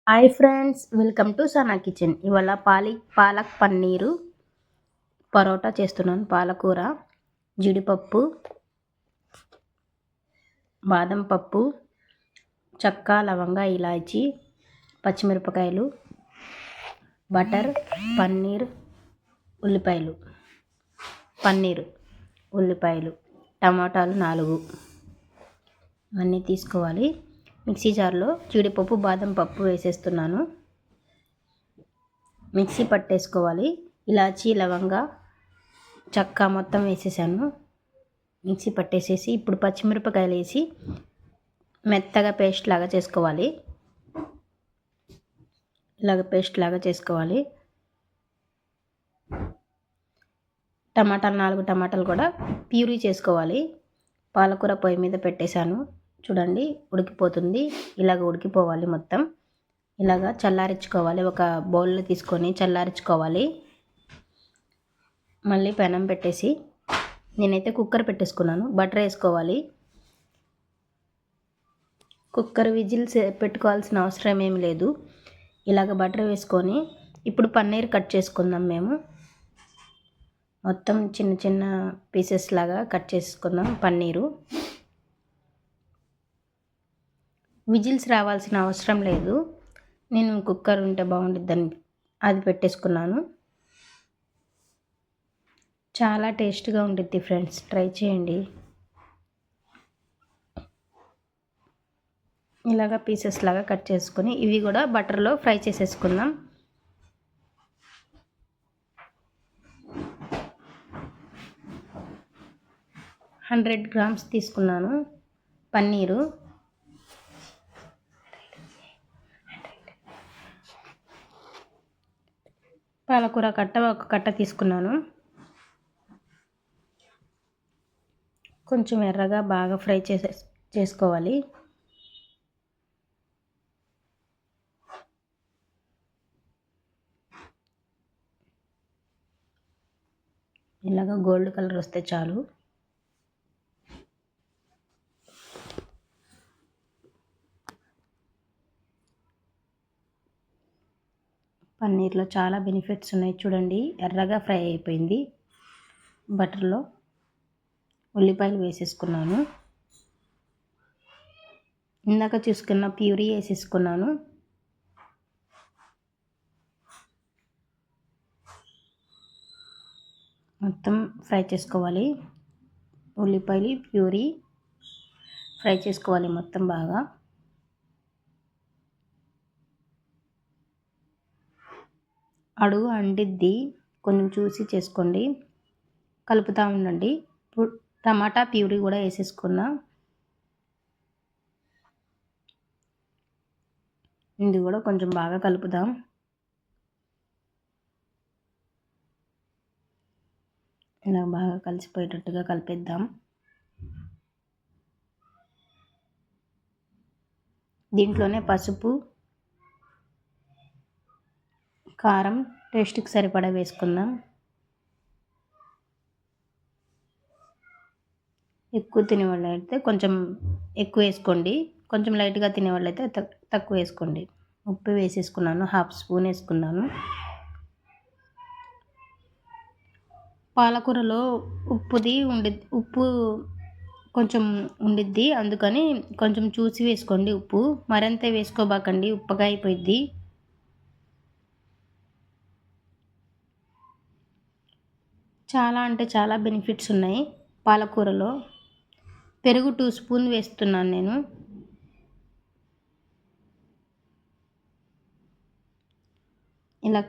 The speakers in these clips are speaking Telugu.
Hi friends, welcome to Sana kitchen. ఇవాళ పాలక్ పన్నీరు పరోటా చేస్తున్నాను. పాలకూర, జీడిపప్పు, బాదం పప్పు, చెక్క, లవంగ, ఇలాచి, పచ్చిమిరపకాయలు, బటర్, పన్నీర్, ఉల్లిపాయలు, ఉల్లిపాయలు, టమాటాలు 4 అన్నీ తీసుకోవాలి. మిక్సీ జార్లో జీడిపప్పు, బాదం పప్పు వేసేస్తున్నాను. మిక్సీ పట్టేసుకోవాలి. ఇలాచి, లవంగ, చెక్క మొత్తం వేసేసాను. మిక్సీ పట్టేసేసి ఇప్పుడు పచ్చిమిరపకాయలు వేసి మెత్తగా పేస్ట్ లాగా చేసుకోవాలి. పేస్ట్ లాగా చేసుకోవాలి. టమాటాలు 4 టమాటాలు కూడా ప్యూరీ చేసుకోవాలి. పాలకూర పొయ్యి మీద పెట్టేశాను. చూడండి, ఉడికిపోతుంది. ఉడికిపోవాలి మొత్తం. చల్లారించుకోవాలి. ఒక బౌల్లో తీసుకొని చల్లారించుకోవాలి. మళ్ళీ పెనం పెట్టేసి నేనైతే కుక్కర్ పెట్టేసుకున్నాను. బటర్ వేసుకోవాలి. కుక్కర్ విజిల్స్ పెట్టుకోవాల్సిన అవసరం ఏమి లేదు. బటర్ వేసుకొని ఇప్పుడు పన్నీర్ కట్ చేసుకుందాం. మేము మొత్తం చిన్న చిన్న పీసెస్ లాగా కట్ చేసుకుందాం. పన్నీరు విజిల్స్ రావాల్సిన అవసరం లేదు. నేను కుక్కర్ ఉంటే బాగుంటుందని అది పెట్టేసుకున్నాను. చాలా టేస్ట్గా ఉంటుంది ఫ్రెండ్స్, ట్రై చేయండి. పీసెస్ లాగా కట్ చేసుకొని ఇవి కూడా బటర్లో ఫ్రై చేసేసుకుందాం. హండ్రెడ్ గ్రామ్స్ తీసుకున్నాను పన్నీరు. పాలకూర ఒక కట్ట తీసుకున్నాను. కొంచెం ఎర్రగా బాగా ఫ్రై చేసుకోవాలి. గోల్డ్ కలర్ వస్తే చాలు. పన్నీర్లో చాలా బెనిఫిట్స్ ఉన్నాయి. చూడండి, ఎర్రగా ఫ్రై అయిపోయింది. బటర్లో ఉల్లిపాయలు వేసేసుకున్నాను. ఇందాక చూసుకున్న ప్యూరీ వేసేసుకున్నాను. మొత్తం ఫ్రై చేసుకోవాలి. ఉల్లిపాయలు ప్యూరీ ఫ్రై చేసుకోవాలి మొత్తం బాగా. అడుగు అంటిద్ది, కొంచెం చూసి చేసుకోండి. కలుపుతూ ఉండండి. ఇప్పుడు టమాటా ప్యూరీ కూడా వేసేసుకున్నా. ఇది కూడా కొంచెం బాగా కలుపుదాం. బాగా కలిసిపోయేటట్టుగా కలిపేద్దాం. దీంట్లోనే పసుపు, కారం టేస్ట్కి సరిపడా వేసుకుందాం. ఎక్కువ తినేవాళ్ళు అయితే కొంచెం ఎక్కువ వేసుకోండి. కొంచెం లైట్గా తినేవాళ్ళు అయితే తక్కువ వేసుకోండి. ఉప్పు వేసేసుకున్నాను. 1/2 స్పూన్ వేసుకున్నాను. పాలకూరలో ఉప్పు కొంచెం ఉండిద్ది, అందుకని కొంచెం చూసి వేసుకోండి. ఉప్పు మరింత వేసుకోబాకండి, ఉప్పగా అయిపోయిద్ది. చాలా అంటే చాలా బెనిఫిట్స్ ఉన్నాయి పాలకూరలో. పెరుగు 2 స్పూన్ వేస్తున్నాను నేను.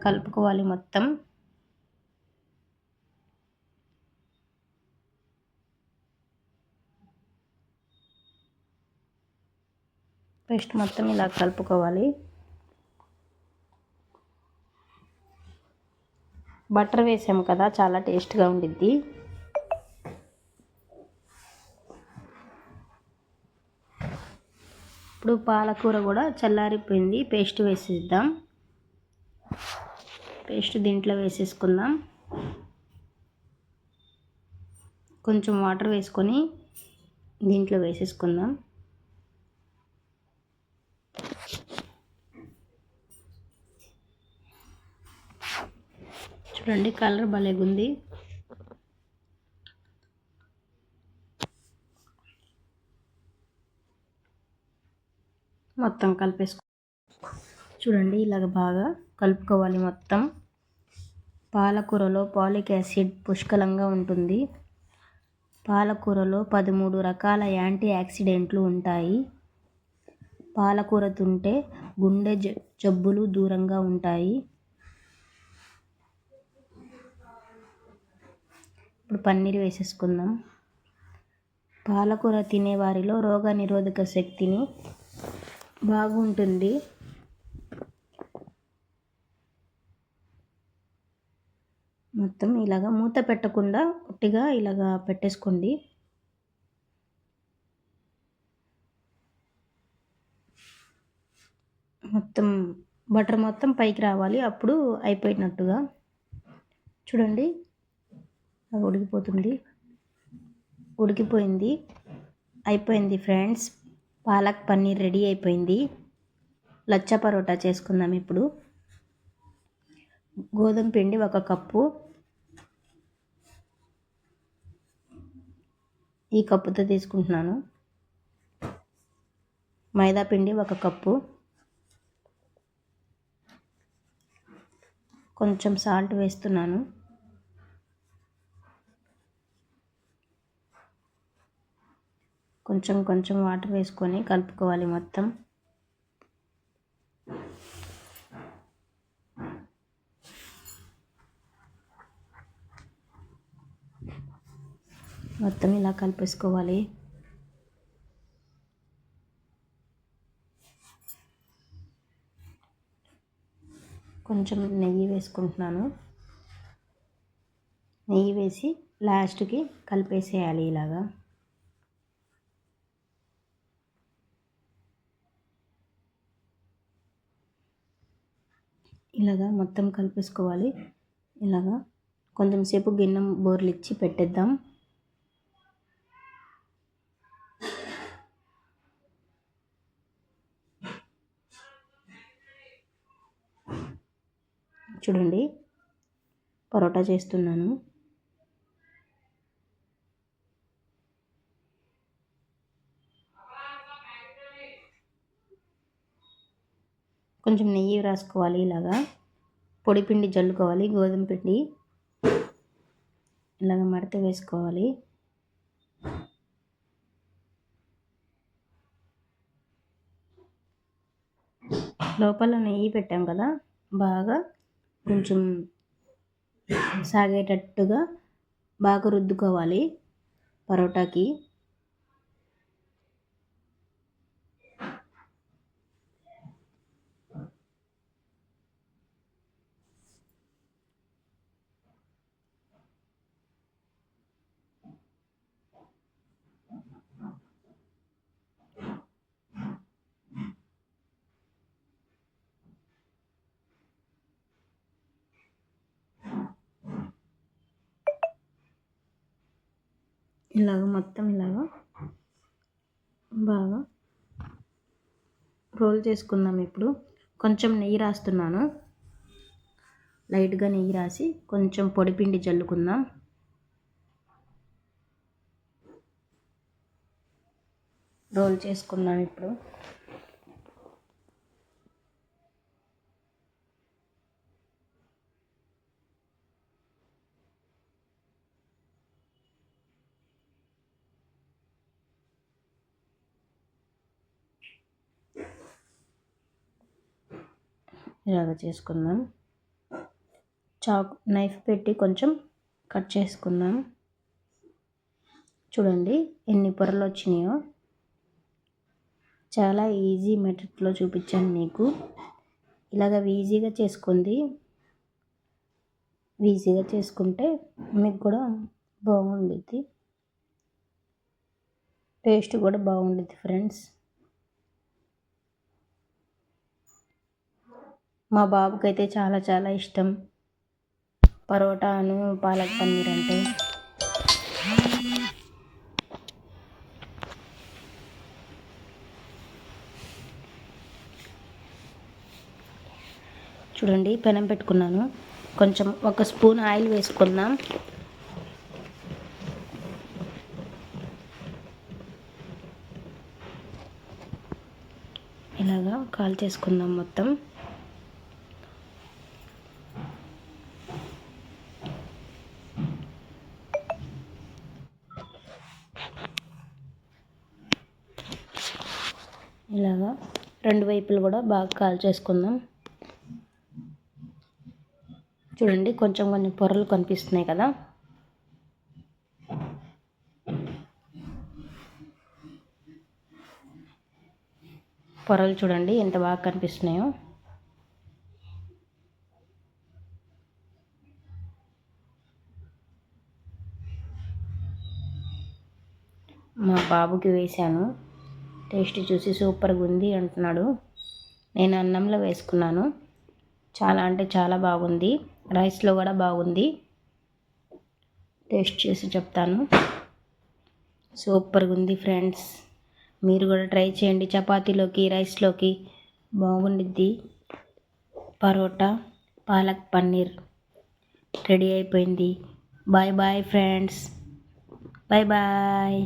కలుపుకోవాలి మొత్తం. పేస్ట్ మొత్తం కలుపుకోవాలి. బటర్ వేసాము కదా, చాలా టేస్ట్గా ఉండిద్ది. ఇప్పుడు పాలకూర కూడా చల్లారిపోయింది. పేస్ట్ వేసేద్దాం. పేస్ట్ దీంట్లో వేసేసుకుందాం. కొంచెం వాటర్ వేసుకొని దీంట్లో వేసేసుకుందాం. చూడండి కలర్ భలేగుంది. మొత్తం చూడండి ఇలాగ బాగా కలుపుకోవాలి మొత్తం. పాలకూరలో పాలిక్ యాసిడ్ పుష్కలంగా ఉంటుంది. పాలకూరలో 13 రకాల యాంటీ ఆక్సిడెంట్లు ఉంటాయి. పాలకూర తింటే గుండె జబ్బులు దూరంగా ఉంటాయి. ఇప్పుడు పన్నీర్ వేసేసుకుందాం. పాలకూర తినే వారిలో రోగ నిరోధక శక్తిని బాగుంటుంది. మొత్తం ఇలాగా మూత పెట్టకుండా ఉట్టిగా ఇలాగా పెట్టేసుకోండి. మొత్తం బటర్ మొత్తం పైకి రావాలి, అప్పుడు అయిపోయినట్టుగా. చూడండి అది ఉడికిపోయింది. అయిపోయింది ఫ్రెండ్స్. పాలక్ పన్నీర్ రెడీ అయిపోయింది. లచ్చా పరోటా చేసుకుందాం ఇప్పుడు. గోధుమ పిండి 1 కప్పు, ఈ కప్పుతో తీసుకుంటున్నాను. మైదా పిండి 1 కప్పు, కొంచెం సాల్ట్ వేస్తున్నాను. కొంచెం వాటర్ వేసుకొని కలుపుకోవాలి మొత్తం. మొత్తం ఇలా కలిపేసుకోవాలి. కొంచెం నెయ్యి వేసుకుంటున్నాను. నెయ్యి వేసి లాస్ట్కి కలిపేసేయాలి ఇలాగా. ఇలాగా మొత్తం కలిపేసుకోవాలి. ఇలాగా కొంచెం సేపు గిన్నె బోర్లు ఇచ్చి పెట్టేద్దాం. చూడండి పరోటా చేస్తున్నాను. కొంచెం నెయ్యి రాసుకోవాలి. ఇలాగా పొడి పిండి జల్లుకోవాలి. గోధుమ పిండి ఇలాగ మడత వేసుకోవాలి. లోపల నెయ్యి పెట్టాం కదా, బాగా కొంచెం సాగేటట్టుగా బాగా రుద్దుకోవాలి పరోటాకి. ఇలాగ మొత్తం ఇలాగ బాగా రోల్ చేసుకుందాం. ఇప్పుడు కొంచెం నెయ్యి రాస్తున్నాను. లైట్గా నెయ్యి రాసి కొంచెం పొడిపిండి జల్లుకుందాం. రోల్ చేసుకుందాం ఇప్పుడు. ఇలాగ చేసుకుందాం. నైఫ్ పెట్టి కొంచెం కట్ చేసుకుందాం. చూడండి ఎన్ని పొరలు వచ్చినాయో. చాలా ఈజీ మెథడ్లో చూపించాను మీకు. ఇలాగ ఈజీగా చేసుకుంటే మీకు కూడా బాగుండుద్ది, టేస్ట్ కూడా బాగుండుద్ది ఫ్రెండ్స్. మా బాబుకైతే చాలా చాలా ఇష్టం పరోటాను పాలక్ పన్నీర్ అంటే. చూడండి పెనం పెట్టుకున్నాను. కొంచెం 1 స్పూన్ ఆయిల్ వేసుకుందాం. ఇలాగా కాల్ చేసుకుందాం మొత్తం. ఇలాగా 2 వైపులు కూడా బాగా కాల్ చేసుకుందాం. చూడండి కొంచెం కొన్ని పొరలు కనిపిస్తున్నాయి కదా. పొరలు చూడండి ఎంత బాగా కనిపిస్తున్నాయో. మా బాబుకి వేశాను, టేస్ట్ చూసి సూపర్గా ఉంది అంటున్నాడు. నేను అన్నంలో వేసుకున్నాను. చాలా అంటే చాలా బాగుంది, రైస్లో కూడా బాగుంది. టేస్ట్ చేసి చెప్తాను. సూపర్గా ఉంది ఫ్రెండ్స్. మీరు కూడా ట్రై చేయండి. చపాతీలోకి, రైస్లోకి బాగుండిద్ది. పరోటా పాలక్ పన్నీర్ రెడీ అయిపోయింది. Bye bye friends, bye bye.